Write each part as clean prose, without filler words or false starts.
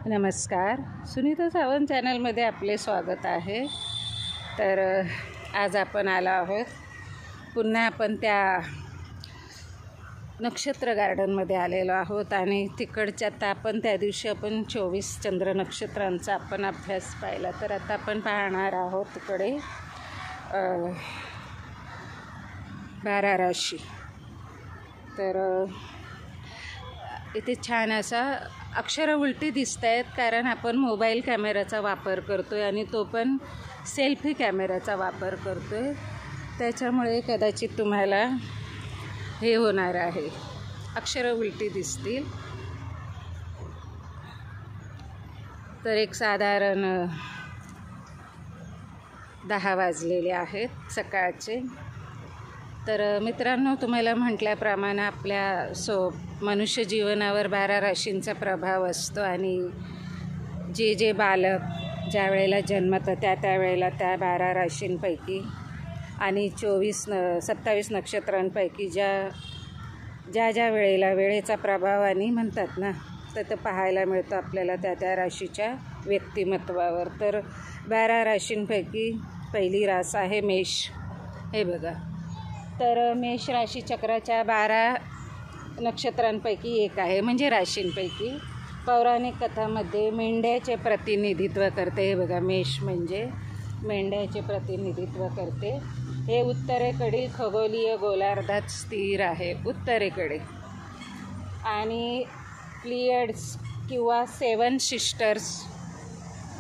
नमस्कार, सुनीता सावंत चॅनलमध्ये आपले स्वागत आहे। तर आज आपण आलो आहोत, पुन्हा आपण त्या नक्षत्र गार्डनमध्ये आलेलो आहोत आणि तिकडच्या आता आपण त्या दिवशी आपण 24 चंद्र नक्षत्रांचा आपण अभ्यास पाहिला। तर आता आपण पाहणार आहोत तिकडे 12 राशी। तर इथे छान असा अक्षरं उलटी दिसत आहेत, कारण आपण मोबाईल कॅमेराचा वापर करतो आहे आणि तो पण सेल्फी कॅमेराचा वापर करतो आहे, त्याच्यामुळे कदाचित तुम्हाला हे होणार आहे, अक्षरं उलटी दिसतील। तर एक साधारण 10 वाजलेले आहेत सकाळचे। तर मित्रांनो, तुम्हाला म्हटल्याप्रमाणे आपल्या मनुष्य जीवनावर 12 राशींचा प्रभाव असतो आणि जे बालक ज्या वेळेला जन्मतं त्या वेळेला त्या 12 राशींपैकी आणि 27 नक्षत्रांपैकी ज्या वेळेला वेळेचा प्रभाव आणि म्हणतात ना, तर पाहायला मिळतं आपल्याला त्या राशीच्या व्यक्तिमत्वावर। तर 12 राशींपैकी पहिली रास आहे मेष। हे बघा, तर मेष राशी चक्राच्या 12 नक्षत्रांपैकी एक आहे, म्हणजे राशींपैकी। पौराणिक कथामध्ये मेंढ्याचे प्रतिनिधित्व करते। हे बघा, मेष म्हणजे मेंढ्याचे प्रतिनिधित्व करते। हे उत्तरेकडील खगोलीय गोलार्धात स्थिर आहे, उत्तरेकडे। आणि प्लियड्स किंवा 7 सिस्टर्स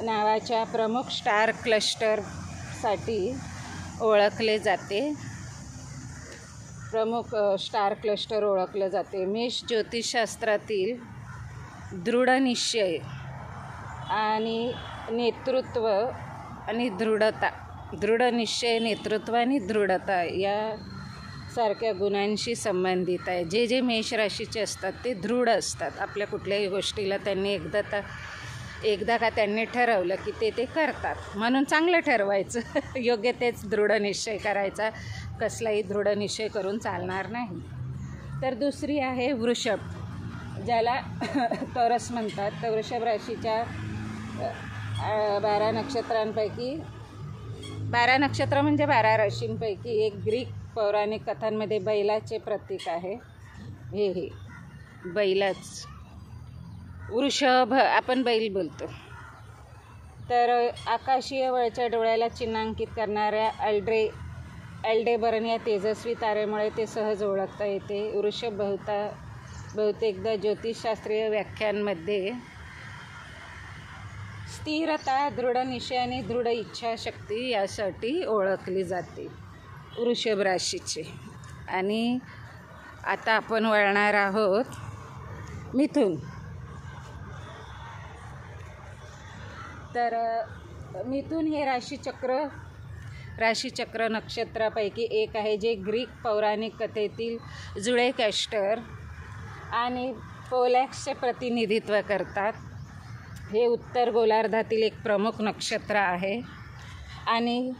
नावाच्या प्रमुख स्टार क्लस्टरसाठी ओळखले जाते, प्रमुख स्टार क्लस्टर ओळखले जाते। मेष ज्योतिषशास्त्रातील दृढनिश्चय आणि नेतृत्व आणि दृढता, दृढनिश्चय, नेतृत्व आणि दृढता यासारख्या गुणांशी संबंधित आहे। जे मेष राशीचे असतात ते दृढ असतात। आपल्या कुठल्याही गोष्टीला त्यांनी एकदा का त्यांनी ठरवलं की ते करतात, म्हणून चांगलं ठरवायचं, योग्य तेच दृढनिश्चय करायचा, कसलाही दृढनिश्चय करून चालणार नाही। तर दुसरी आहे वृषभ, ज्याला तौरस म्हणतात। तर वृषभ राशीच्या 12 नक्षत्रांपैकी 12 नक्षत्र म्हणजे 12 राशींपैकी एक ग्रीक पौराणिक कथांमध्ये बैलाचे प्रतीक आहे। हे बैलाच, वृषभ आपण बैल बोलतो। तर आकाशीय वळच्या डोळ्याला चिन्हांकित करणाऱ्या अल्डेबरन या तेजस्वी तारेमुळे ते सहज ओळखता येते। वृषभ बहुतेकदा ज्योतिषशास्त्रीय व्याख्यांमध्ये स्थिरता, दृढनिश्चय आणि दृढ इच्छाशक्ती यासाठी ओळखली जाते वृषभ राशीचे। आणि आता आपण वळणार आहोत मिथुन। तर मिथुन हे राशीचक्र नक्षत्रापैकी एक आहे, जे ग्रीक पौराणिक कथेतील जुळे कॅस्टर आणि पोलॅक्सचे प्रतिनिधित्व करतात। हे उत्तर गोलार्धातील एक प्रमुख नक्षत्र आहे आणि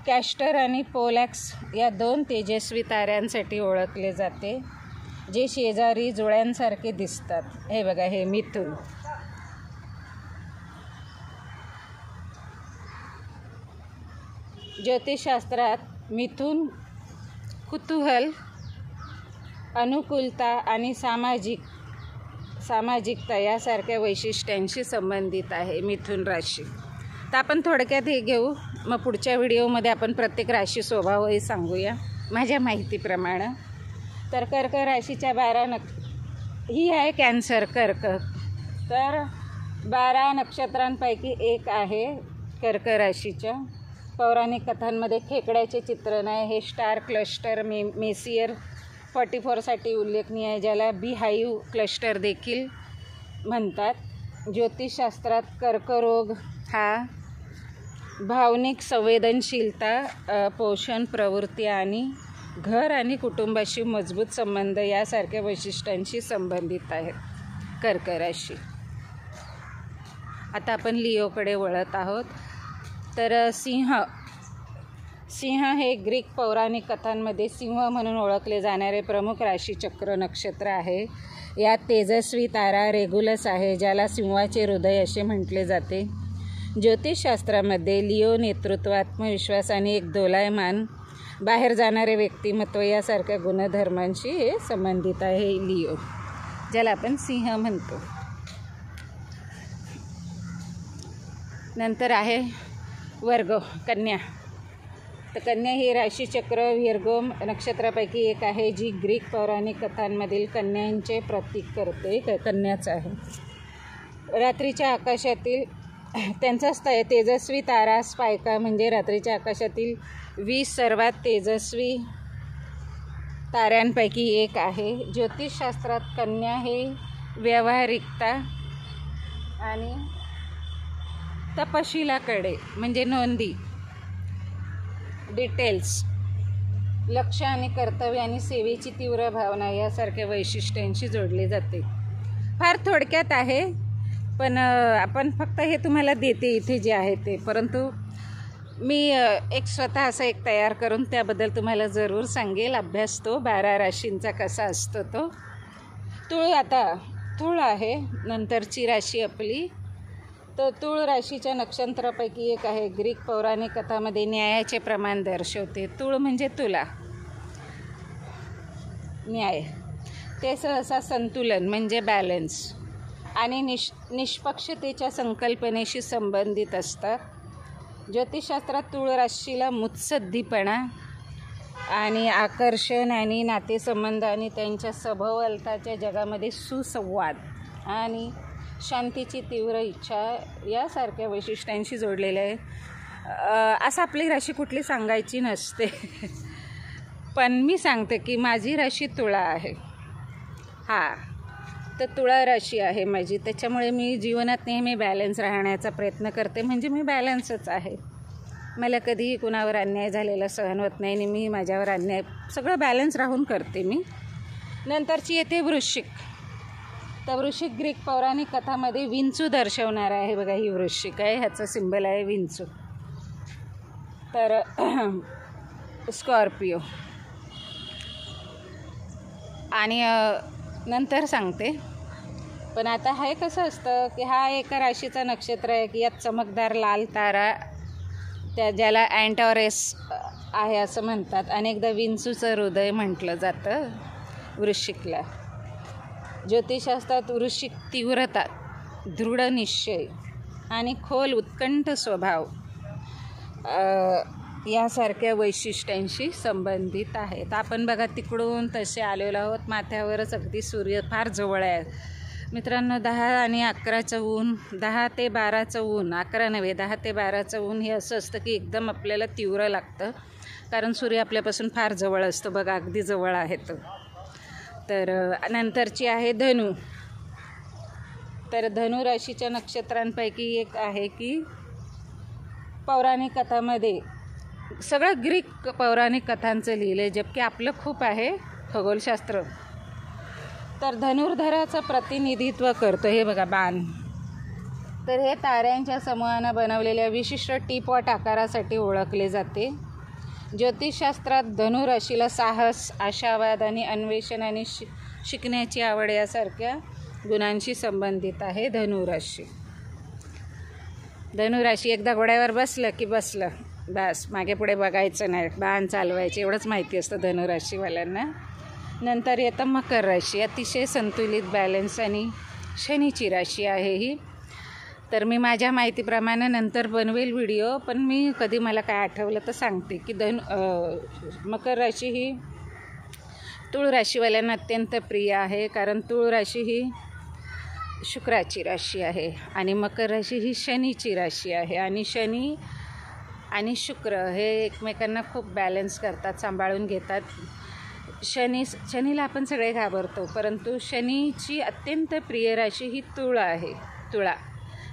कॅस्टर आणि पोलॅक्स या 2 तेजस्वी ताऱ्यांसाठी ओळखले जाते, जे शेजारी जुळ्यांसारखे दिसतात। हे बघा, हे मिथुन। ज्योतिषशास्त्रात मिथुन कुतूहल, अनुकूलता आणि सामाजिकता यासारख्या वैशिष्ट्यांशी संबंधित आहे मिथुन राशी। तर आपण थोडक्यात हे घेऊ, मग पुढच्या व्हिडिओमध्ये आपण प्रत्येक राशी स्वभावही सांगूया माझ्या माहितीप्रमाणे। तर कर्क राशीच्या 12 ही आहे कॅन्सर, कर्क। तर 12 नक्षत्रांपैकी एक आहे कर्क राशीच्या। पौराणिक कथांमध्ये खेकड्याचे चित्रण आहे। हे स्टार क्लस्टर मेसियर 44साठी उल्लेखनीय आहे, ज्याला बीहाईव्ह क्लस्टर देखील म्हणतात। ज्योतिषशास्त्रात कर्करोग हा भावनिक संवेदनशीलता, पोषण प्रवृत्ती आणि घर आणि कुटुंबाशी मजबूत संबंध यासारख्या वैशिष्ट्यांशी संबंधित आहे कर्क राशी। आता आपण लिओकडे वळत आहोत। तर सिंह हे ग्रीक पौराणिक कथांमध्ये सिंह म्हणून ओळखले जाणारे प्रमुख राशीचक्र नक्षत्र आहे। यात तेजस्वी तारा रेगुलस आहे, ज्याला सिंहाचे हृदय असे म्हटले जाते. ज्योतिषशास्त्रामध्ये लिओ नेतृत्व, आत्मविश्वास आणि एक दोलायमान बाहेर जाणारे व्यक्तिमत्व यासारख्या गुणधर्मांशी हे संबंधित आहे. लिओ, ज्याला आपण सिंह म्हणतो. नंतर आहे वर्ग, कन्या. तर कन्या ही राशीचक्र विर्गो नक्षत्रापैकी एक आहे, जी ग्रीक पौराणिक कथांमधील कन्यांचे प्रतीक करते. कन्याच आहे. रात्रीच्या आकाशातील त्यांचा तेजस्वी तारा स्पायका म्हणजे रात्रीच्या आकाशातील 20 सर्वात तेजस्वी ताऱ्यांपैकी एक आहे. ज्योतिषशास्त्रात कन्या हे व्यावहारिकता आणि तपशिलाकडे म्हणजे नोंदी, डिटेल्स, लक्ष आणि कर्तव्य आणि सेवेची तीव्र भावना यासारख्या वैशिष्ट्यांशी जोडले जाते. फार थोडक्यात आहे, पण आपण फक्त हे तुम्हाला देते इथे जे आहे ते. परंतु मी एक स्वतः असं एक तयार करून त्याबद्दल तुम्हाला जरूर सांगेल. अभ्यास तो 12 राशींचा कसा असतो तो. तुळ, आता तुळ आहे नंतरची राशी आपली. तर तुळ राशीच्या नक्षत्रापैकी एक आहे. ग्रीक पौराणिक कथामध्ये न्यायाचे प्रमाण दर्शवते. तुळ म्हणजे तुला, न्याय. ते सहसा संतुलन म्हणजे बॅलन्स आणि निष्पक्षतेच्या संकल्पनेशी संबंधित असतात. ज्योतिषशास्त्रात तुळ राशीला मुत्सद्दीपणा आणि आकर्षण आणि नातेसंबंध आणि त्यांच्या सभोवतालच्या जगामध्ये सुसंवाद आणि शांतीची तीव्र इच्छा यासारख्या वैशिष्ट्यांशी जोडलेले आहे. असं आपली राशी कुठली सांगायची नसते पण मी सांगते की माझी राशी तुळा आहे. तर तुळा राशी आहे माझी. त्याच्यामुळे मी जीवनात नेहमी बॅलन्स राहण्याचा प्रयत्न करते. म्हणजे मी बॅलन्सच आहे. मला कधीही कुणावर अन्याय झालेला सहन होत नाही आणि मी माझ्यावर अन्याय सगळं बॅलन्स राहून करते मी. नंतरची येते वृश्चिक. तर वृश्चिक ग्रीक पौराणिक कथामध्ये विंचू दर्शवणार आहे. बघा, ही वृश्चिक आहे, ह्याचं सिंबल आहे विंचू. तर स्कॉर्पिओ. आणि नंतर सांगते. पण आता हे कसं असतं की हा एका राशीचा नक्षत्र आहे की यात चमकदार लाल तारा, ज्याला अँटॉरस आहे असं म्हणतात. अनेकदा विंचूचं हृदय म्हटलं जातं वृश्चिकला. ज्योतिषशास्त्रात वृश्चिक तीव्रता, दृढ निश्चय आणि खोल उत्कंठ स्वभाव यासारख्या वैशिष्ट्यांशी संबंधित आहेत. आपण बघा तिकडून तसे आलेलो आहोत. माथ्यावरच अगदी सूर्य फार जवळ आहे मित्रांनो. 10 आणि 11चं ऊन, 10 ते 12चं ऊन, 11 नव्हे 10 ते 12चं ऊन हे असं असतं की एकदम आपल्याला तीव्र लागतं, कारण सूर्य आपल्यापासून फार जवळ असतो. बघा, अगदी जवळ आहे तो. तर नंतरची आहे धनु. तर धनु राशीच्या नक्षत्रांपैकी एक आहे की पौराणिक कथामध्ये सगळं ग्रीक पौराणिक कथांचं लिहिलं आहे, जबकि आपलं खूप आहे खगोलशास्त्र. तर धनुर्धराचं प्रतिनिधित्व करतो. हे बघा बाण. तर हे ताऱ्यांच्या समूहानं बनवलेल्या विशिष्ट टीपॉट आकारासाठी ओळखले जाते. ज्योतिषशास्त्रात धनुराशीला साहस, आशावाद आणि अन्वेषण आणि शिकण्याची आवड यासारख्या गुणांशी संबंधित आहे धनुराशी. धनुराशी एकदा घोड्यावर बसलं की बसलं, बस मागे पुढे बघायचं नाही, बाण चालवायचे, एवढंच माहिती असतं धनुराशीवाल्यांना. नंतर येतं मकर राशी. अतिशय संतुलित, बॅलन्स आणि शनीची राशी आहे ही. तर मी माझ्या माहितीप्रमाणे नंतर बनवेल व्हिडिओ, पण मी कधी मला काय आठवलं तर सांगते की मकर राशी ही तुळ राशीवाल्यांना अत्यंत प्रिय आहे, कारण तुळ राशी ही शुक्राची राशी आहे आणि मकर राशी ही शनीची राशी आहे. आणि शनी आणि शुक्र हे एकमेकांना खूप बॅलन्स करतात, सांभाळून घेतात. शनीला आपण सगळे घाबरतो, परंतु शनीची अत्यंत प्रिय राशी ही तुळ आहे. तुळा,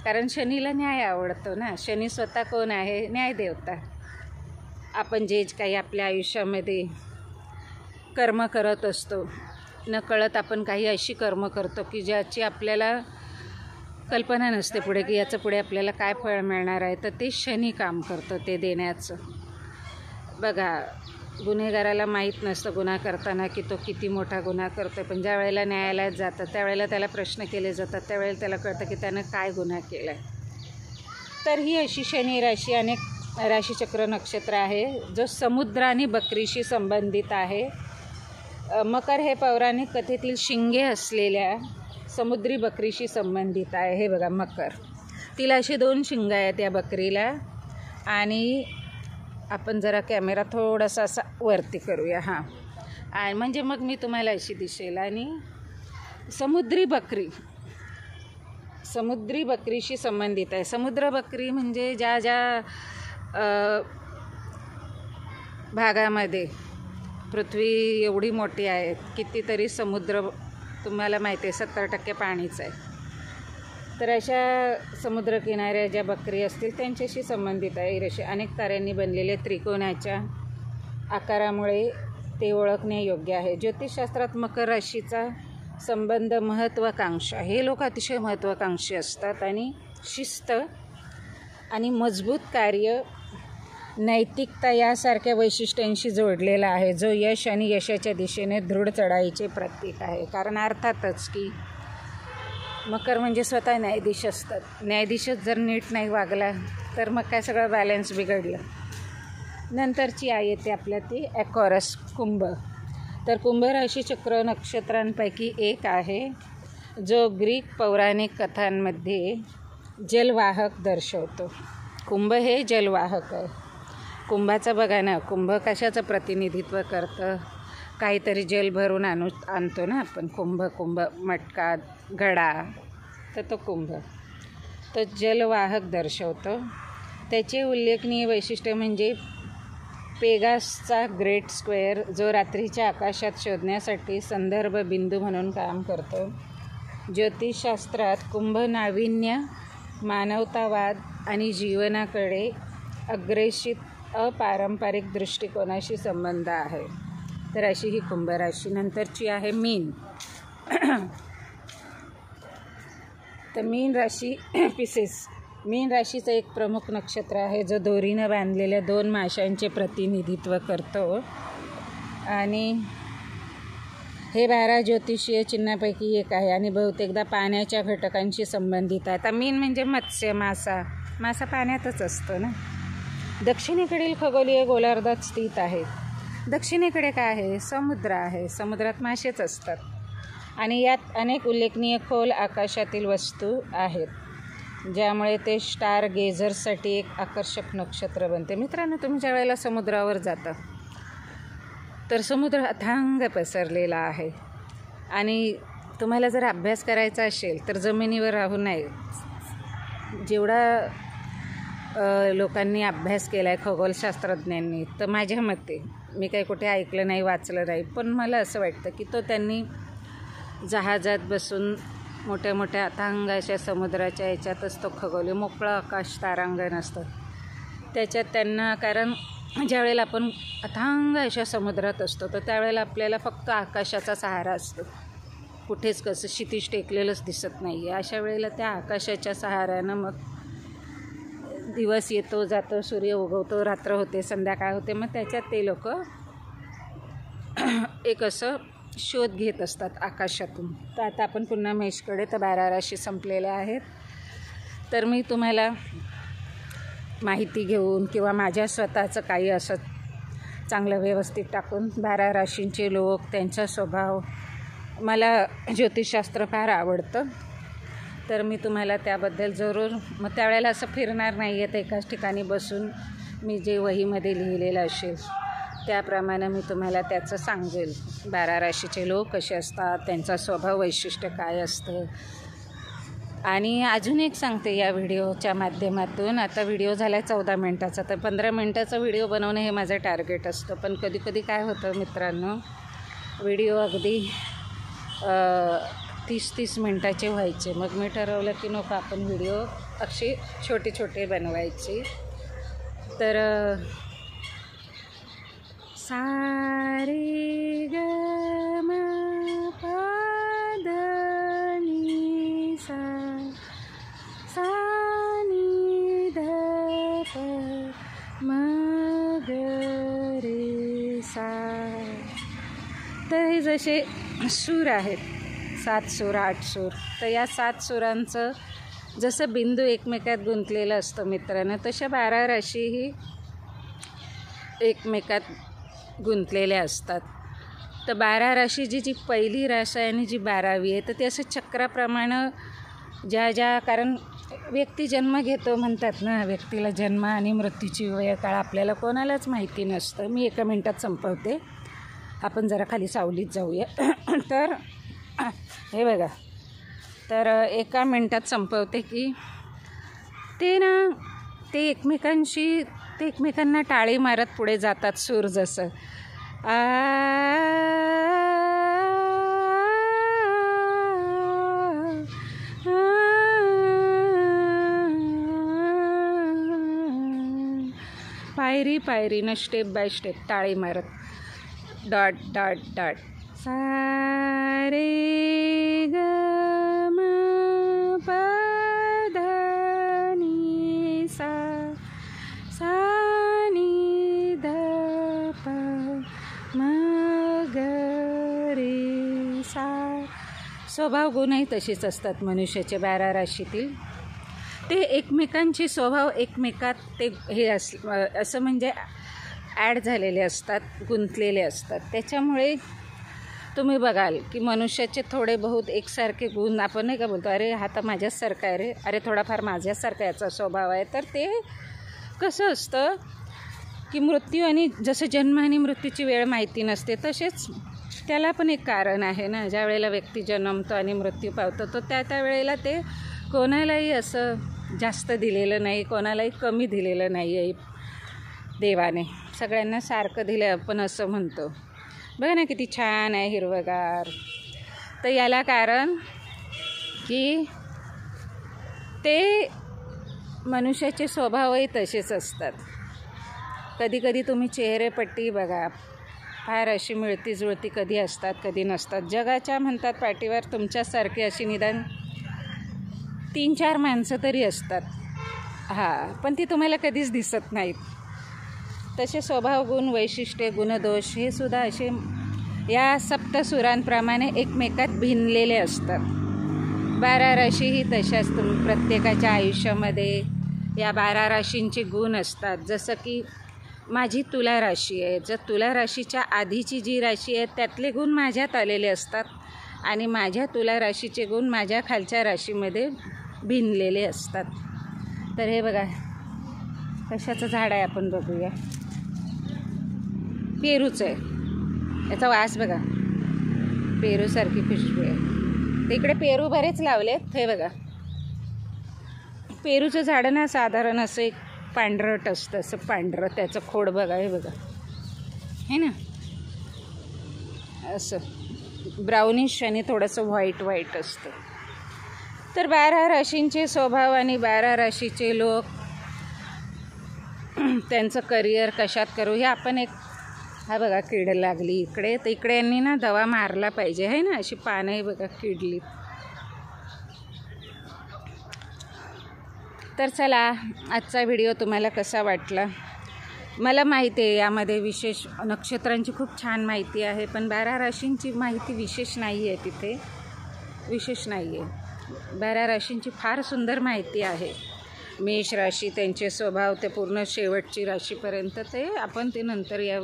कारण शनीला न्याय आवडतो ना. शनी स्वतः कोण आहे? न्यायदेवता. आपण जे काही आपल्या आयुष्यामध्ये कर्म करत असतो, नकळत आपण काही अशी कर्म करतो की ज्याची आपल्याला कल्पना नसते पुढे की याचं पुढे आपल्याला काय फळ मिळणार आहे. तर ते शनी काम करतं ते देण्याचं. बघा, गुन्हेगाराला माहीत नसतं गुन्हा करताना की तो किती मोठा गुन्हा करतो, पण ज्या वेळेला न्यायालयात जातं त्यावेळेला त्याला प्रश्न केले जातात, त्यावेळेला त्याला कळतं की त्यानं काय गुन्हा केला आहे. तर ही अशी शनी राशी अनेक राशीचक्र नक्षत्र आहे जो समुद्र आणि बकरीशी संबंधित आहे. मकर हे पौराणिक कथेतील शिंगे असलेल्या समुद्री बकरीशी संबंधित आहे. हे बघा मकर, तिला अशी 2 शिंग आहेत या बकरीला. आणि आपण जरा कॅमेरा थोडासा असा वरती करूया. हां, आणि म्हणजे मग मी तुम्हाला अशी दिसेल. आणि समुद्री बकरीशी संबंधित आहे. समुद्र बकरी म्हणजे ज्या भागामध्ये पृथ्वी एवढी मोठी आहे, कितीतरी समुद्र तुम्हाला माहिती आहे 70% पाणीच आहे. तर अशा समुद्रकिनाऱ्या ज्या बकरी असतील त्यांच्याशी संबंधित आहे. असे अनेक ताऱ्यांनी बनलेले त्रिकोणाच्या आकारामुळे ते ओळखणे योग्य आहे. ज्योतिषशास्त्रात मकर राशीचा संबंध महत्त्वाकांक्षा, हे लोक अतिशय महत्त्वाकांक्षी असतात आणि शिस्त आणि मजबूत कार्य, नैतिकता यासारख्या वैशिष्ट्यांशी जोडलेला आहे, जो यश आणि यशाच्या दिशेने दृढ चढाईचे प्रतीक आहे. कारण अर्थातच की मकर म्हणजे स्वतः न्यायाधीश असतात. न्यायाधीशच जर नीट नाही वागला तर मग काय सगळं बॅलन्स बिघडलं. नंतरची येते आपल्या ती ॲक्वॅरियस, कुंभ. तर कुंभ राशी चक्र नक्षत्रांपैकी एक आहे जो ग्रीक पौराणिक कथांमध्ये जलवाहक दर्शवतो. कुंभ हे जलवाहक आहे. कुंभाचं बघा ना, कुंभ कशाचं प्रतिनिधित्व करतं? काहीतरी जल भरून आणतो ना आपण. कुंभ मटका, घडा, तर तो कुंभ तो जलवाहक दर्शवतो. त्याचे उल्लेखनीय वैशिष्ट्य म्हणजे पेगासचा ग्रेट स्क्वेअर, जो रात्रीच्या आकाशात शोधण्यासाठी संदर्भ बिंदू म्हणून काम करतो. ज्योतिषशास्त्रात कुंभ नाविन्य, मानवतावाद आणि जीवनाकडे अग्रेषित अपारंपरिक दृष्टिकोनाशी संबंध आहे. तर अशी ही कुंभ राशी. नंतरची आहे मीन. तर मीन राशी पिसेस. मीन राशीचं एक प्रमुख नक्षत्र आहे जो दोरीनं बांधलेल्या 2 माशांचे प्रतिनिधित्व करतो. आणि हे 12 ज्योतिषीय चिन्हापैकी एक आहे आणि बहुतेकदा पाण्याच्या घटकांशी संबंधित आहे. तर मीन म्हणजे मत्स्य, मासा पाण्यातच असतो ना. दक्षिणेकडील खगोलीय गोलार्धात स्थित आहे. दक्षिणेकडे काय आहे? समुद्र आहे. समुद्रात मासेच असतात आणि यात अनेक उल्लेखनीय खोल आकाशातील वस्तू आहेत, ज्यामुळे ते स्टार गेझर्ससाठी एक आकर्षक नक्षत्र बनते. मित्रांनो, तुम्ही ज्या वेळेला समुद्रावर जाता तर समुद्र अथांग पसरलेला आहे आणि तुम्हाला जर अभ्यास करायचा असेल तर जमिनीवर राहू नये. जेवढा लोकांनी अभ्यास केला आहे खगोलशास्त्रज्ञांनी, तर माझ्या मते, मी काही कुठे ऐकलं नाही, वाचलं नाही, पण मला असं वाटतं की तो त्यांनी जहाजात बसून मोठ्या मोठ्या अथांग अशा समुद्राच्या याच्यातच तो खगोलीय मोकळं आकाश तारांगण असतं त्याच्यात त्यांना, कारण ज्या वेळेला आपण अथांग अशा समुद्रात असतो तर त्यावेळेला आपल्याला फक्त आकाशाचा सहारा असतो. कुठेच कसं क्षितिज टेकलेलंच दिसत नाही आहे. अशा वेळेला त्या आकाशाच्या सहाऱ्यानं मग दिवस येतो जातो, सूर्य उगवतो, रात्र होते, संध्याकाळ होते, मग त्याच्यात ते लोक एक असं शोध घेत असतात आकाशातून. तर आता आपण पुन्हा मेषकडे. तर 12 राशी संपलेल्या आहेत. तर मी तुम्हाला माहिती घेऊन किंवा माझ्या स्वतःचं काही असं चांगलं व्यवस्थित टाकून 12 राशींचे लोक, त्यांचा स्वभाव, मला ज्योतिषशास्त्र फार आवडतं, तर मी तुम्हाला त्याबद्दल जरूर, मग त्यावेळेला असं फिरणार नाही आहे, तर एकाच ठिकाणी बसून मी जे वहीमध्ये लिहिलेलं असेल त्याप्रमाणे मी तुम्हाला त्याचं सांगेल. 12 राशीचे लोक कसे असतात, त्यांचा स्वभाव वैशिष्ट्य काय असतं. आणि अजून एक सांगते या व्हिडिओच्या माध्यमातून. आता व्हिडिओ झाला आहे 14 मिनटाचा, तर 15 मिनटाचा व्हिडिओ बनवणं हे माझं टार्गेट असतं. पण कधी कधी काय होतं मित्रांनो, व्हिडिओ अगदी 30-30 मिनटाचे व्हायचे. मग मी ठरवलं की नको, आपण व्हिडिओ असे छोटे छोटे बनवायचे. तर सारे ग म प ध नि सा, सा नि ध प म ग रे आपले जसे सूर आहेत 7 सूर 8 सूर, तर या 7 सुरांचं जसं बिंदू एकमेकात गुंतलेलं असतं मित्रांनो, तशा 12 राशीही एकमेकात गुंतलेल्या असतात. तर 12 राशीची जी पहिली रास आहे आणि जी 12वी आहे, तर ते असं चक्राप्रमाणे ज्या कारण व्यक्ती जन्म घेतो म्हणतात ना, व्यक्तीला जन्म आणि मृत्यूची वेळ काळ आपल्याला कोणालाच माहिती नसतं. मी एका मिनटात संपवते, आपण जरा खाली सावलीत जाऊया. तर हे बघा, तर एका मिनटात संपवते की ते एकमेकांना टाळी मारत पुढे जातात सूर. जसं पायरीनं स्टेप बाय स्टेप टाळी मारत डॉट डॉट डॉट सा रे ग म प ध नि सा सा नि ध प म ग रे सा. स्वभाव गुणही तशीच असतात मनुष्याचे 12 राशीतील. ते एकमेकांचे स्वभाव एकमेकात ते हे असं म्हणजे ॲड झालेले असतात, गुंतलेले असतात. त्याच्यामुळे तुम्ही बघाल की मनुष्याचे थोडे बहुत एकसारखे गुण, आपण नाही का बोलतो, अरे हा तर माझ्यासारखा आहे रे, अरे थोडाफार माझ्यासारखा याचा स्वभाव आहे. तर ते कसं असतं की मृत्यू आणि जसं जन्म आणि मृत्यूची वेळ माहिती नसते, तसेच त्याला पण एक कारण आहे ना. ज्या वेळेला व्यक्ती जन्मतो आणि मृत्यू पावतो, तो त्या वेळेला ते कोणालाही असं जास्त दिलेलं नाही, कोणालाही कमी दिलेलं नाही आहे देवाने, सगळ्यांना सारखं दिलं आपण असं म्हणतो. बघा ना किती छान आहे, हिरवगार. तर याला कारण की ते मनुष्याचे स्वभावही तसेच असतात. कधी कधी तुम्ही चेहरेपट्टी बघा, फार अशी मिळती जुळती कधी असतात कधी नसतात. जगाच्या म्हणतात पाठीवर तुमच्यासारखी अशी निदान 3-4 माणसं तरी असतात, पण ती तुम्हाला कधीच दिसत नाहीत. तसे स्वभाव गुण, वैशिष्ट्ये, गुणदोष हे सुद्धा असे या सप्तसुरांप्रमाणे एकमेकात भिनलेले असतात. 12 राशीही तशाच प्रत्येकाच्या आयुष्यामध्ये या 12 राशींचे गुण असतात. जसं की माझी तुला राशी आहे, जर तुला राशीच्या आधीची जी राशी आहे त्यातले गुण माझ्यात आलेले असतात आणि माझ्या तुला राशीचे गुण माझ्या खालच्या राशीमध्ये भिनलेले असतात. तर हे बघा कशाचं झाड आहे आपण बघूया, पेरूचं आहे. याचा वास बघा, पेरूसारखी खुशबू आहे. तिकडे पेरू बरेच लावलेत. हे बघा, पेरूचं झाड ना साधारण असं एक पांढरट असतं, असं पांढरं त्याचं खोड बघा, हे बघा, हे ना असं ब्राउनिश आणि थोडंसं व्हाईट असतं. तर 12 राशींचे स्वभाव आणि 12 राशीचे लोक त्यांचं करिअर कशात करू हे आपण एक, हा बघा कीड लागली इकडे, तर इकडे यांनी ना दवा मारला पाहिजे आहे ना, अशी पानंही बघा किडली. तर चला, आजचा व्हिडिओ तुम्हाला कसा वाटला. मला माहिती आहे यामध्ये विशेष नक्षत्रांची खूप छान माहिती आहे, पण 12 राशींची माहिती विशेष नाही आहे, तिथे विशेष नाही आहे. 12 राशींची फार सुंदर माहिती आहे. मेष राशी, त्यांचे स्वभाव ते पूर्ण शेवटची राशीपर्यंत, ते आपण ते नंतर या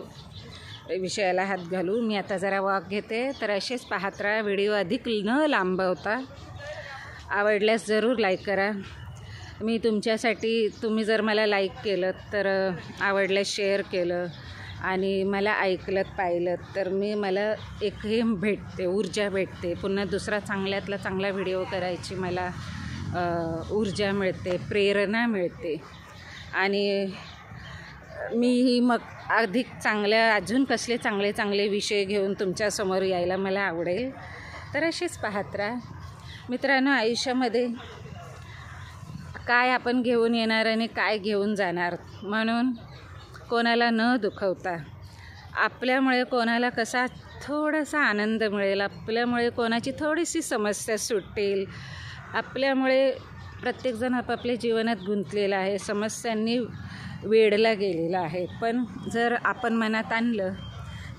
विषयाला हात घालू. मी आता जरा वॉक घेते. तर असेच पाहत राहा व्हिडिओ, अधिक न लांबवता. आवडल्यास जरूर लाईक करा. मी तुमच्यासाठी, तुम्ही जर मला लाईक केलं तर आवडल्यास शेअर केलं आणि मला ऐकलं पाहिलं तर मला एक हे भेटते, ऊर्जा भेटते. पुन्हा दुसरा चांगल्यातला चांगला व्हिडिओ करायची मला ऊर्जा मिळते, प्रेरणा मिळते. आणि मीही मग अधिक अजून कसले चांगले विषय घेऊन तुमच्यासमोर यायला मला आवडेल. तर असेच पाहत राहा मित्रांनो. आयुष्यामध्ये काय आपण घेऊन येणार आणि काय घेऊन जाणार, म्हणून कोणाला न दुखवता, आपल्यामुळे कोणाला कसा थोडासा आनंद मिळेल, आपल्यामुळे कोणाची थोडीशी समस्या सुटेल, आपल्यामुळे प्रत्येकजण आपापल्या जीवनात गुंतलेला आहे, समस्यांनी वेढला गेलेला आहे. पण जर आपण मनात आणलं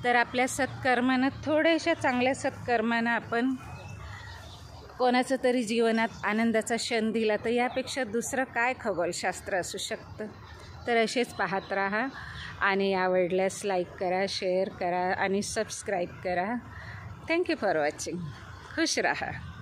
तर आपल्या सत्कर्मानं, थोड्याशा चांगल्या सत्कर्मानं आपण कोणाचं तरी जीवनात आनंदाचा क्षण दिला, तर यापेक्षा दुसरं काय खगोलशास्त्र असू शकतं. तर असेच पाहत राहा आणि आवडल्यास लाईक करा, शेअर करा आणि सबस्क्राईब करा. Thank you for watching. खुश रहा.